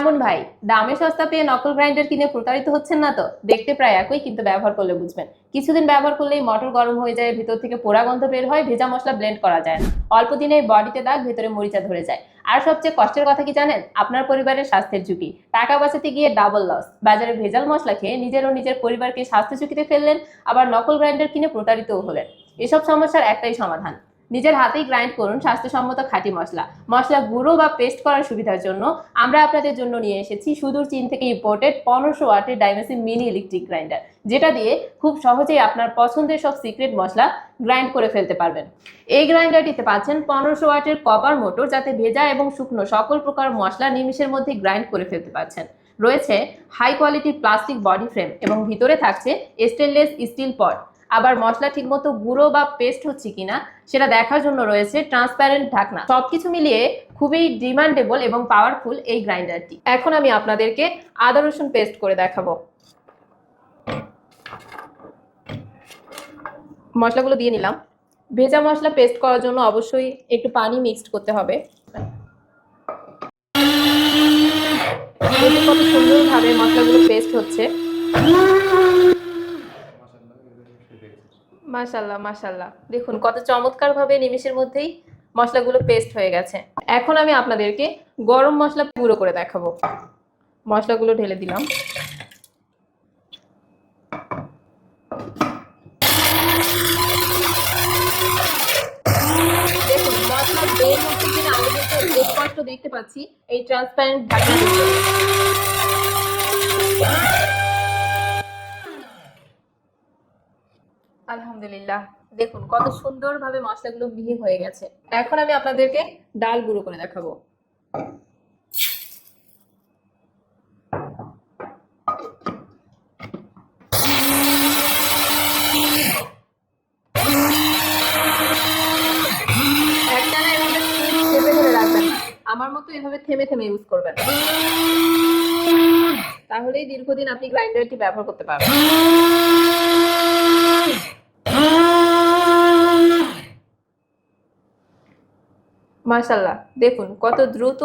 কেমন ভাই, দামে সস্তা পেয়ে নকল গ্রাইন্ডার কিনে প্রতারিত হচ্ছেন না তো? দেখতে প্রায় একই, কিন্তু ব্যবহার করলে বুঝবেন। কিছুদিন ব্যবহার করলেই মোটর গরম হয়ে যায়, ভিতর থেকে পোড়া গন্ধ বের হয়, ভেজা মশলা ব্লেন্ড করা যায় না, অল্প দিনেই বডিতে দাগ, ভেতরে মরিচা ধরে যায়। আর সবচেয়ে কষ্টের কথা কি জানেন? আপনার পরিবারের স্বাস্থ্যের ঝুঁকি। টাকা বাঁচাতে গিয়ে ডাবল লস। বাজারে ভেজাল মশলা খেয়ে নিজের ও নিজের পরিবারকে স্বাস্থ্য ঝুঁকিতে ফেললেন, আবার নকল গ্রাইন্ডার কিনে প্রতারিতও হলেন। এসব সমস্যার একটাই সমাধান, নিজের হাতেই গ্রাইন্ড করুন স্বাস্থ্যসম্মত খাঁটি মশলা। মশলা গুঁড়ো বা পেস্ট করার সুবিধার জন্য আমরা আপনাদের জন্য নিয়ে এসেছি সুদূর চীন থেকে ইম্পোর্টেড 1500 ওয়াটের ডাইমেসি মিনি ইলেকট্রিক গ্রাইন্ডার, যেটা দিয়ে খুব সহজেই আপনার পছন্দের সব সিক্রেট মশলা গ্রাইন্ড করে ফেলতে পারবেন। এই গ্রাইন্ডারটিতে পাচ্ছেন 1500 ওয়াটের কপার মোটর, যাতে ভেজা এবং শুকনো সকল প্রকার মশলা নিমিষের মধ্যে গ্রাইন্ড করে ফেলতে পারছেন। রয়েছে হাই কোয়ালিটির প্লাস্টিক বডি ফ্রেম এবং ভিতরে থাকছে স্টেনলেস স্টিল পট। আবার মশলা ঠিকমতো গুঁড়ো বা পেস্ট হচ্ছে কিনা সেটা দেখার জন্য রয়েছে ট্রান্সপ্যারেন্ট ঢাকনা। সবকিছু মিলিয়ে খুবই ডিমান্ডেবল এবং পাওয়ারফুল এই গ্রাইন্ডারটি। এখন আমি আপনাদেরকে আদা রসুন পেস্ট করে দেখাবো। মশলাগুলো দিয়ে নিলাম। ভেজা মশলা পেস্ট করার জন্য অবশ্যই একটু পানি মিক্সড করতে হবে। কত সুন্দরভাবে মশলাগুলো পেস্ট হচ্ছে। মাশাআল্লাহ মাশাআল্লাহ, দেখুন কত চমৎকার ভাবে নিমেষের মধ্যেই মশলাগুলো পেস্ট হয়ে গেছে। এখন আমি আপনাদেরকে গরম মশলা গুঁড়ো করে দেখাবো। মশলাগুলো ঢেলে দিলাম। দেখুন মশলা বের হচ্ছে কিনা আমি কিন্তু স্পষ্ট দেখতে পাচ্ছি এই ট্রান্সপারেন্ট ঢাকনার ভিতরে। আলহামদুলিল্লাহ, দেখুন কত সুন্দরভাবে মশলাগুলো মিহি হয়ে গেছে। এখন আমি আপনাদেরকে ডাল গুঁড়ো করে দেখাবো। একটানা এভাবে চেপে ধরে রাখবেন, আমার মতো এভাবে থেমে থেমে ইউজ করবেন, তাহলেই দীর্ঘদিন আপনি গ্রাইন্ডারটি ব্যবহার করতে পারবেন। মাশাআল্লাহ, দেখুন কত দ্রুত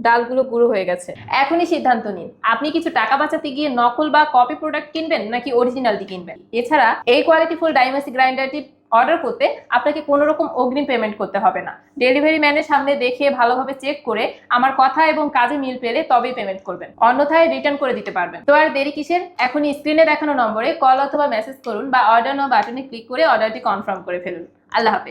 ডালগুলো গুঁড়ো হয়ে গেছে। এখনই সিদ্ধান্ত নিন, আপনি কিছু টাকা বাঁচাতে গিয়ে নকল বা কপি প্রোডাক্ট কিনবেন নাকি অরিজিনালটি কিনবেন। এছাড়া এই কোয়ালিটিফুল ডাইমেসি গ্রাইন্ডারটি অর্ডার করতে আপনাকে কোনো রকম অগ্রিম পেমেন্ট করতে হবে না। ডেলিভারি ম্যানের সামনে দেখে ভালোভাবে চেক করে আমার কথা এবং কাজে মিল পেলে তবেই পেমেন্ট করবেন, অন্যথায় রিটার্ন করে দিতে পারবেন। তো আর দেরি কিসের, এখনই স্ক্রিনে দেখানো নম্বরে কল অথবা মেসেজ করুন বা অর্ডার নাও বাটনে ক্লিক করে অর্ডারটি কনফার্ম করে ফেলুন। আল্লাহ হাফেজ।